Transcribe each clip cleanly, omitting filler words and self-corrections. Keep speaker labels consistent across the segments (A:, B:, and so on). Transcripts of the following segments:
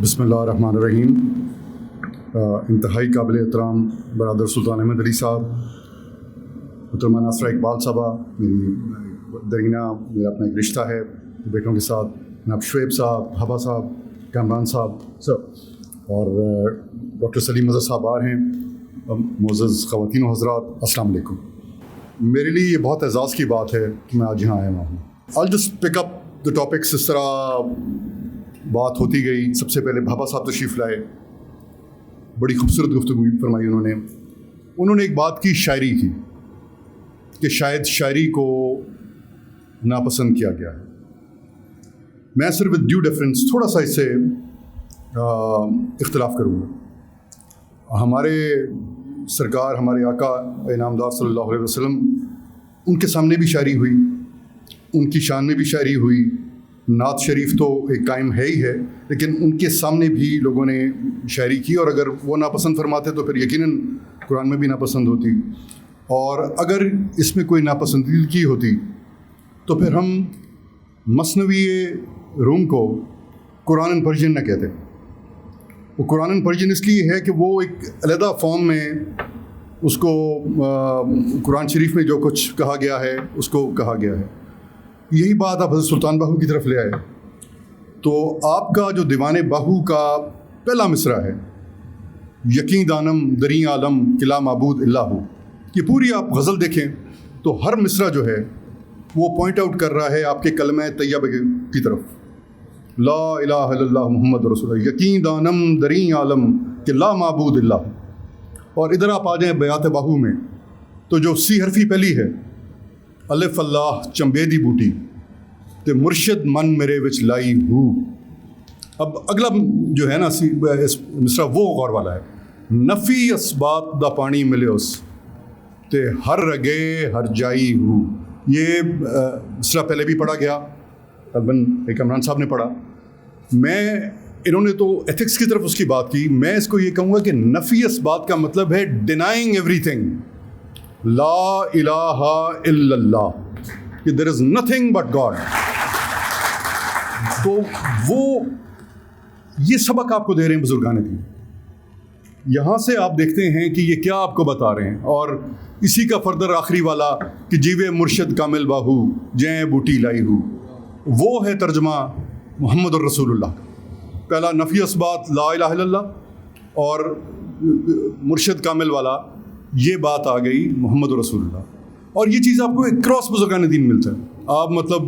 A: بسم اللہ الرحمن الرحیم. انتہائی قابل احترام برادر سلطان احمد علی صاحب، محترمہ ناصرہ اقبال صاحبہ، میری درینہ میرا اپنا ایک رشتہ ہے بیٹوں کے ساتھ، جناب شعیب صاحب، حبا صاحب، کامران صاحب سب، اور ڈاکٹر سلیم مظہر صاحب آر ہیں، معزز خواتین و حضرات، السلام علیکم. میرے لیے یہ بہت اعزاز کی بات ہے کہ میں آج یہاں آیا ہوا ہوں. I'll just pick up the topics اس طرح بات ہوتی گئی. سب سے پہلے بھابا صاحب تشریف لائے، بڑی خوبصورت گفتگو فرمائی انہوں نے ایک بات کی، شاعری کی، کہ شاید شاعری کو ناپسند کیا گیا ہے. میں صرف ود ڈیو ڈیفرنس تھوڑا سا اس سے اختلاف کروں گا. ہمارے سرکار، ہمارے آقا انعامدار صلی اللہ علیہ وسلم، ان کے سامنے بھی شاعری ہوئی، ان کی شان میں بھی شاعری ہوئی. نعت شریف تو ایک قائم ہے ہی ہے، لیکن ان کے سامنے بھی لوگوں نے شاعری کی، اور اگر وہ ناپسند فرماتے تو پھر یقیناً قرآن میں بھی ناپسند ہوتی. اور اگر اس میں کوئی ناپسندیدگی ہوتی تو پھر ہم مثنوی روم کو قرآن ان پرشین نہ کہتے. وہ قرآن ان پرشین اس لیے ہے کہ وہ ایک علیحدہ فارم میں اس کو قرآن شریف میں جو کچھ کہا گیا ہے اس کو کہا گیا ہے. یہی بات آپ حضرت سلطان باہو کی طرف لے آئے تو آپ کا جو دیوان باہو کا پہلا مصرع ہے، یقین دانم دریں عالم کلا معبود اللہ ہو، یہ پوری آپ غزل دیکھیں تو ہر مصرع جو ہے وہ پوائنٹ آؤٹ کر رہا ہے آپ کے کلمہ طیبہ کی طرف، لا الہ الا اللہ محمد رسول اللہ، یقین دانم دریں عالم کلا معبود اللہ. اور ادھر آپ آ جائیں بیات باہو میں تو جو سی حرفی پہلی ہے، الف اللہ چمبے دی بوٹی تے مرشد من میرے وچ لائی ہو. اب اگلا جو ہے نا مصرع وہ غور والا ہے، نفی اسبات دا پانی ملے اس تے ہر رگے ہر جائی ہو. یہ مصرع پہلے بھی پڑھا گیا، غالباً کامران صاحب نے پڑھا. انہوں نے تو ایتھکس کی طرف اس کی بات کی، میں اس کو یہ کہوں گا کہ نفی اسبات کا مطلب ہے ڈینائنگ ایوری تھنگ، لا الہ الا اللہ، کہ دیر از نتھنگ بٹ گاڈ. تو وہ یہ سبق آپ کو دے رہے ہیں بزرگان دین. یہاں سے آپ دیکھتے ہیں کہ یہ کیا آپ کو بتا رہے ہیں. اور اسی کا فردر آخری والا کہ جیوے مرشد کامل باہو جیں بوٹی لائی ہو، وہ ہے ترجمہ محمد الرسول اللہ. پہلا نفی اسبات لا الہ الا اللہ، اور مرشد کامل والا یہ بات آ گئی محمد رسول اللہ. اور یہ چیز آپ کو ایک کراس بزرگان دین ملتا ہے. آپ مطلب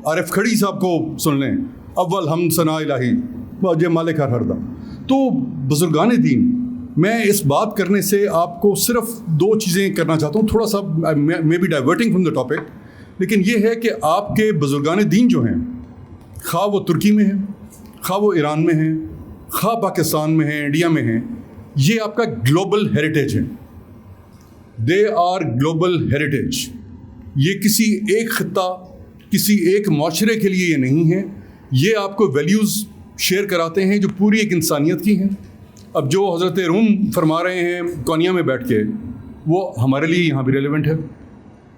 A: عارف کھڑی صاحب کو سن لیں، اول ہم ثنا الہی جے مالک ہر ہردہ. تو بزرگان دین، میں اس بات کرنے سے آپ کو صرف دو چیزیں کرنا چاہتا ہوں، تھوڑا سا may be diverting from the topic, لیکن یہ ہے کہ آپ کے بزرگان دین جو ہیں، خواہ وہ ترکی میں ہیں، خواہ وہ ایران میں ہیں، خواہ پاکستان میں ہیں، انڈیا میں ہیں، یہ آپ کا گلوبل ہیریٹیج ہے. They are global heritage. یہ کسی ایک خطہ، کسی ایک معاشرے کے لیے یہ نہیں ہے. یہ آپ کو ویلیوز شیئر کراتے ہیں جو پوری ایک انسانیت کی ہیں. اب جو حضرت روم فرما رہے ہیں کونیا میں بیٹھ کے، وہ ہمارے لیے یہاں بھی ریلیونٹ ہے.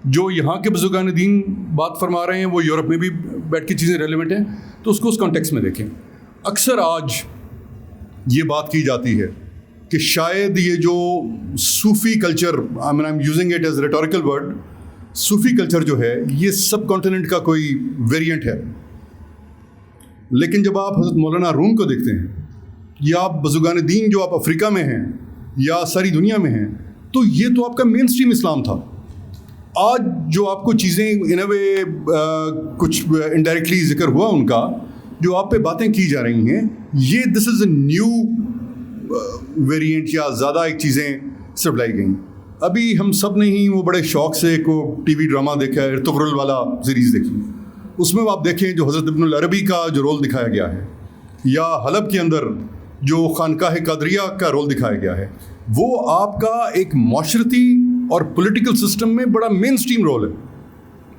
A: جو یہاں کے بزرگان دین بات فرما رہے ہیں وہ یورپ میں بھی بیٹھ کے چیزیں ریلیونٹ ہیں. تو اس کو اس کانٹیکس میں دیکھیں. اکثر آج یہ بات کی جاتی ہے کہ شاید یہ جو صوفی culture, I am using it as rhetorical word, صوفی کلچر جو ہے یہ سب کانٹیننٹ کا کوئی ویریئنٹ ہے. لیکن جب آپ حضرت مولانا روم کو دیکھتے ہیں، یا آپ بزرگان دین جو آپ افریقہ میں ہیں یا ساری دنیا میں ہیں، تو یہ تو آپ کا مین اسٹریم اسلام تھا. آج جو آپ کو چیزیں ان اے وے کچھ انڈائریکٹلی ذکر ہوا ان کا، جو آپ پہ باتیں کی جا رہی ہیں، یہ دس از اے نیو ویریئنٹ، یا زیادہ ایک چیزیں صرف لائی گئیں. ابھی ہم سب نے ہی وہ بڑے شوق سے کو ٹی وی ڈرامہ دیکھا ہے، ارطغرل والا سیریز دیکھی. اس میں آپ دیکھیں جو حضرت ابن العربی کا جو رول دکھایا گیا ہے، یا حلب کے اندر جو خانقاہ قادریہ کا رول دکھایا گیا ہے، وہ آپ کا ایک معاشرتی اور پولیٹیکل سسٹم میں بڑا مین اسٹریم رول ہے،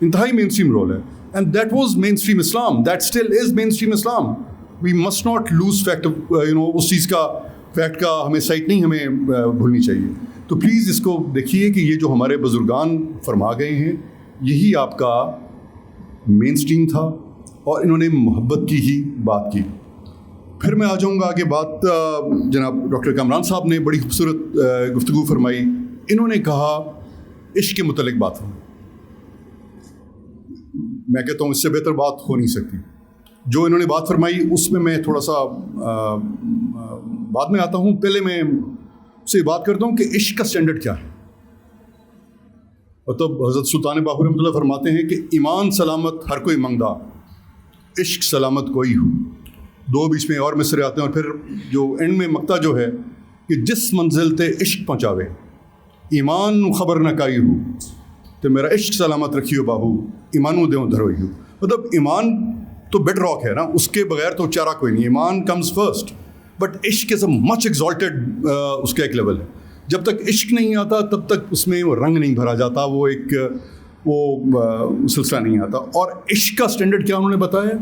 A: انتہائی مین اسٹریم رول ہے. And that was mainstream Islam, that still is mainstream Islam. We must not lose fact, اس چیز کا فیکٹ کا ہمیں سائٹ نہیں ہمیں بھولنی چاہیے. تو پلیز اس کو دیکھیے کہ یہ جو ہمارے بزرگان فرما گئے ہیں، یہی آپ کا مین اسٹریم تھا، اور انہوں نے محبت کی ہی بات کی. پھر میں آ جاؤں گا آگے بات. جناب ڈاکٹر کامران صاحب نے بڑی خوبصورت گفتگو فرمائی. انہوں نے کہا عشق کے متعلق بات ہو. میں کہتا ہوں اس سے بہتر بات ہو نہیں سکتی. جو انہوں نے بات فرمائی اس میں میں تھوڑا سا بعد میں آتا ہوں. پہلے میں سے بات کرتا ہوں کہ عشق کا سٹینڈرڈ کیا ہے. مطلب حضرت سلطان باہو رحمۃ اللہ فرماتے ہیں کہ ایمان سلامت ہر کوئی منگدا، عشق سلامت کوئی ہو. دو بیچ میں اور مصرے آتے ہیں، اور پھر جو اینڈ میں مقطع جو ہے کہ جس منزل تے عشق پہنچاوے ایمان خبر نہ کائی ہو تو میرا عشق سلامت رکھیو باہو ایمانو دیوں دھروئی ہو. مطلب ایمان تو بیڈ راک ہے نا، اس کے بغیر تو چارہ کوئی نہیں. ایمان کمز فرسٹ، بٹ عشق از اے مچ ایگزالٹیڈ اس کا ایک لیول ہے. جب تک عشق نہیں آتا تب تک اس میں وہ رنگ نہیں بھرا جاتا، وہ ایک وہ سلسلہ نہیں آتا. اور عشق کا سٹینڈرڈ کیا انہوں نے بتایا؟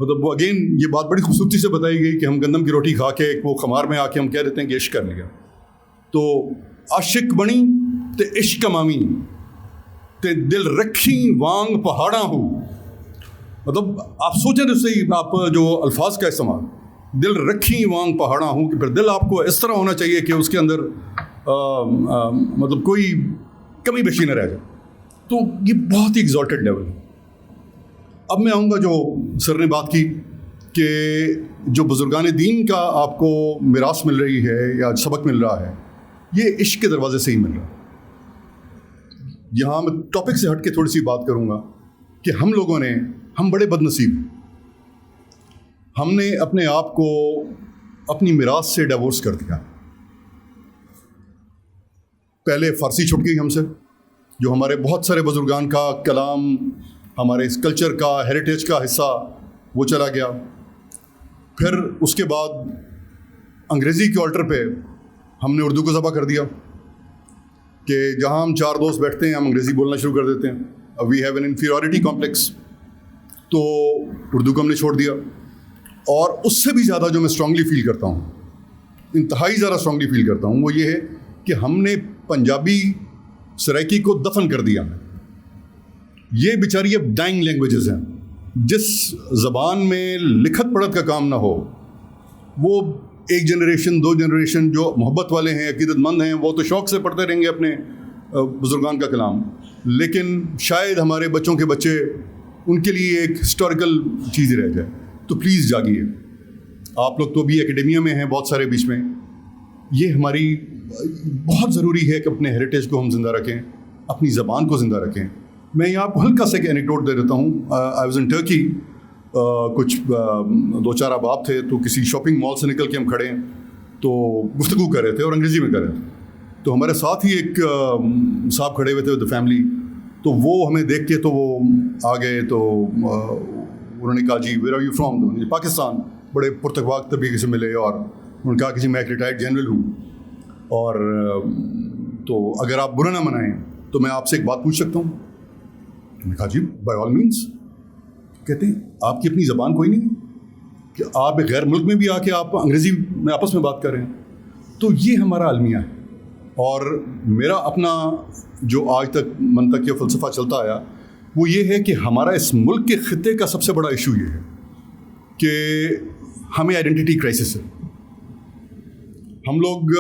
A: مطلب وہ اگین یہ بات بڑی خوبصورتی سے بتائی گئی کہ ہم گندم کی روٹی کھا کے وہ خمار میں آ کے ہم کہہ دیتے ہیں کہ عشق کر لیا. تو عاشق بنی تے عشق مامی تے دل رکھی وانگ پہاڑاں ہو. مطلب آپ سوچیں تو صحیح، آپ جو الفاظ کا استعمال، دل رکھی وانگ پہاڑاں ہوں، کہ پھر دل آپ کو اس طرح ہونا چاہیے کہ اس کے اندر مطلب کوئی کمی بیشی نہ رہ جائے. تو یہ بہت ہی ایگزالٹیڈ لیول ہے. اب میں آؤں گا جو سر نے بات کی کہ جو بزرگان دین کا آپ کو میراث مل رہی ہے یا سبق مل رہا ہے، یہ عشق کے دروازے سے ہی مل رہا ہے. یہاں میں ٹاپک سے ہٹ کے تھوڑی سی بات کروں گا کہ ہم لوگوں نے، ہم بڑے بد نصیب، ہم نے اپنے آپ کو اپنی میراث سے ڈیورس کر دیا. پہلے فارسی چھٹ گئی ہم سے، جو ہمارے بہت سارے بزرگان کا کلام، ہمارے اس کلچر کا، ہیریٹیج کا حصہ، وہ چلا گیا. پھر اس کے بعد انگریزی کے آلٹر پہ ہم نے اردو کو ذبح کر دیا کہ جہاں ہم چار دوست بیٹھتے ہیں ہم انگریزی بولنا شروع کر دیتے ہیں. We have an inferiority complex. تو اردو کو ہم نے چھوڑ دیا. اور اس سے بھی زیادہ جو میں اسٹرانگلی فیل کرتا ہوں، انتہائی زیادہ اسٹرانگلی فیل کرتا ہوں، وہ یہ ہے کہ ہم نے پنجابی سرائکی کو دفن کر دیا. یہ بیچاری اب ڈائنگ لینگویجز ہیں. جس زبان میں لکھت پڑھت کا کام نہ ہو، وہ ایک جنریشن، دو جنریشن جو محبت والے ہیں، عقیدت مند ہیں، وہ تو شوق سے پڑھتے رہیں گے اپنے بزرگان کا کلام. لیکن شاید ہمارے بچوں کے بچے، ان کے لیے ایک ہسٹوریکل چیز رہ جائے. تو پلیز جاگیے. آپ لوگ تو بھی اکیڈمیا میں ہیں بہت سارے بیچ میں. یہ ہماری بہت ضروری ہے کہ اپنے ہیریٹیج کو ہم زندہ رکھیں، اپنی زبان کو زندہ رکھیں. میں یہاں آپ کو ہلکا سے ایک اینیکڈوٹ دے دیتا ہوں. I was in Turkey. کچھ دو چار احباب تھے، تو کسی شاپنگ مال سے نکل کے ہم کھڑے ہیں، تو گفتگو کر رہے تھے اور انگریزی میں کر رہے تھے. تو ہمارے ساتھ ہی ایک صاحب کھڑے ہوئے تھے ود فیملی. تو وہ ہمیں دیکھ کے تو وہ آ گئے. تو انہوں نے کہا جی where are you from? Pakistan. بڑے پرتخواق طریقے سے ملے اور انہوں نے کہا کہ جی میں ایک ریٹائرڈ جنرل ہوں، اور تو اگر آپ برا نہ منائیں تو میں آپ سے ایک بات پوچھ سکتا ہوں؟ میں نے کہا جی بائی آل مینس. کہتے ہیں آپ کی اپنی زبان کوئی نہیں کہ آپ ایک غیر ملک میں بھی آ کے آپ انگریزی میں آپس میں بات کر رہے ہیں. تو یہ ہمارا المیہ ہے. اور میرا اپنا جو آج تک منطق یا فلسفہ چلتا آیا وہ یہ ہے کہ ہمارا اس ملک کے خطے کا سب سے بڑا ایشو یہ ہے کہ ہمیں آئیڈینٹی کرائسس ہے. ہم لوگ،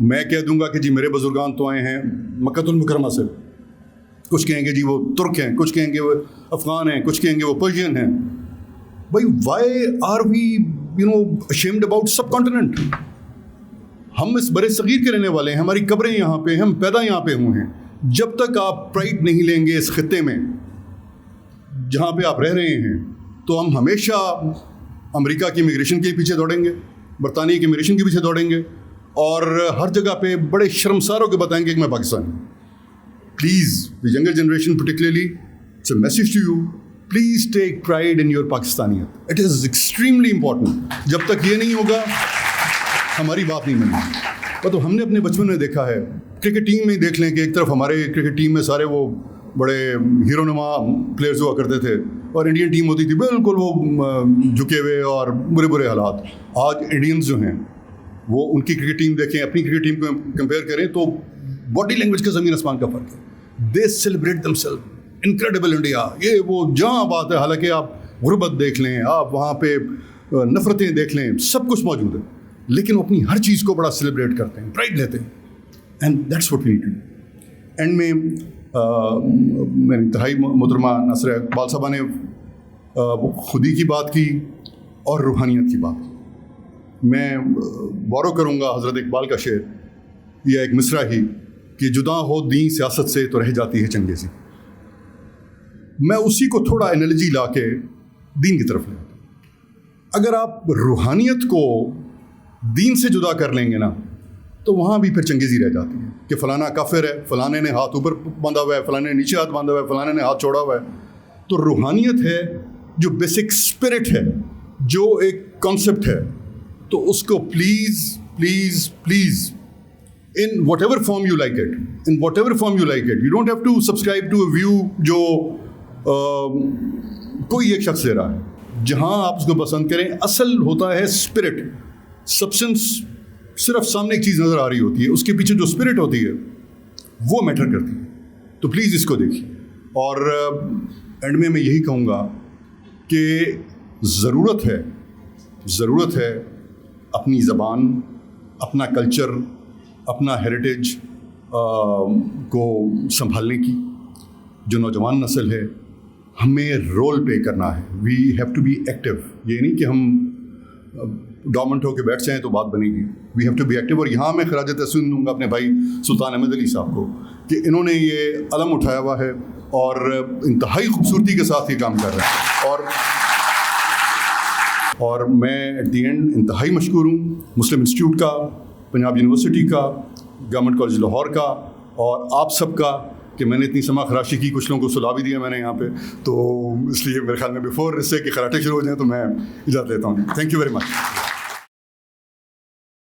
A: میں کہہ دوں گا کہ جی میرے بزرگان تو آئے ہیں مکہ المکرمہ سے، کچھ کہیں گے جی وہ ترک ہیں، کچھ کہیں گے وہ افغان ہیں، کچھ کہیں گے وہ پرشین ہیں. بھائی why are we ashamed about subcontinent? ہم اس برے صغیر کے رہنے والے ہیں، ہماری قبریں یہاں پہ ہیں، ہم پیدا یہاں پہ ہوئے ہیں. جب تک آپ پرائڈ نہیں لیں گے اس خطے میں جہاں پہ آپ رہ رہے ہیں، تو ہم ہمیشہ امریکہ کی امیگریشن کے پیچھے دوڑیں گے، برطانیہ کی امیگریشن کے پیچھے دوڑیں گے، اور ہر جگہ پہ بڑے شرمسار ہو کے بتائیں گے کہ میں پاکستانی ہوں. Please the younger generation particularly, it's a message to you, please take pride in your Pakistaniyat. It is extremely important. جب تک یہ نہیں ہوگا ہماری بات نہیں بنی. تو ہم نے اپنے بچپن میں دیکھا ہے، کرکٹ ٹیم میں دیکھ لیں کہ ایک طرف ہمارے کرکٹ ٹیم میں سارے وہ بڑے ہیرو نما پلیئرز ہوا کرتے تھے، اور انڈین ٹیم ہوتی تھی بالکل وہ جھکے ہوئے اور برے برے حالات. آج انڈینز جو ہیں وہ ان کی کرکٹ ٹیم دیکھیں، اپنی کرکٹ ٹیم کو کمپیئر کریں تو باڈی لینگویج کا زمین آسمان کا فرق ہے. They celebrate them self, incredible India, یہ وہ جہاں بات ہے. حالانکہ آپ غربت دیکھ لیں, آپ وہاں پہ نفرتیں دیکھ لیں, سب کچھ موجود ہے, لیکن وہ اپنی ہر چیز کو بڑا سیلیبریٹ کرتے ہیں, پرائڈ لیتے ہیں. And that's what we need to do. And میں میری انتہائی محترمہ ناصرہ اقبال صاحبہ نے خودی کی بات کی اور روحانیت کی بات کی. میں بورو کروں گا حضرت اقبال کا شعر یا ایک مصرع ہی کہ جدا ہو دین سیاست سے تو رہ جاتی ہے چنگیزی. میں اسی کو تھوڑا انالوجی لا کے دین کی طرف لے آتا ہوں. اگر آپ روحانیت کو دین سے جدا کر لیں گے نا تو وہاں بھی پھر چنگیزی رہ جاتی ہے کہ فلانا کافر ہے, فلانے نے ہاتھ اوپر باندھا ہوا ہے, فلانے نے نیچے ہاتھ باندھا ہوا ہے, فلانے نے ہاتھ چھوڑا ہوا ہے. تو روحانیت ہے جو بیسک اسپرٹ ہے, جو ایک کانسیپٹ ہے, تو اس کو please please please in whatever form you like it, in whatever form you like it, you don't have to subscribe to a view جو کوئی ایک شخص دے رہا ہے. جہاں آپ اس کو پسند کریں, اصل ہوتا ہے اسپرٹ. سبسٹنس صرف سامنے ایک چیز نظر آ رہی ہوتی ہے, اس کے پیچھے جو اسپرٹ ہوتی ہے وہ میٹر کرتی ہے. تو پلیز اس کو دیکھیے. اور اینڈ میں یہی کہوں گا کہ ضرورت ہے اپنی زبان, اپنا کلچر, اپنا ہیریٹیج کو سنبھالنے کی. جو نوجوان نسل ہے, ہمیں رول پلے کرنا ہے. We have to be active. یہ نہیں کہ ہم ڈومنٹ ہو کے بیٹھ جائیں تو بات بنے گی. We have to be active. اور یہاں میں خراج تحسین دوں گا اپنے بھائی سلطان احمد علی صاحب کو کہ انہوں نے یہ علم اٹھایا ہوا ہے اور انتہائی خوبصورتی کے ساتھ یہ کام کر رہے ہیں. اور میں ایٹ دی اینڈ انتہائی مشکور ہوں مسلم انسٹیٹیوٹ کا, پنجاب یونیورسٹی کا, گورنمنٹ کالج لاہور کا, اور آپ سب کا کہ میں نے اتنی سما خراشی کی. کچھ لوگوں کو سلا بھی دیا میں نے یہاں پہ, تو اس لیے میرے خیال میں بیفور اس سے کہ خراٹے شروع ہو جائیں تو میں اجازت لیتا ہوں. Thank you very much.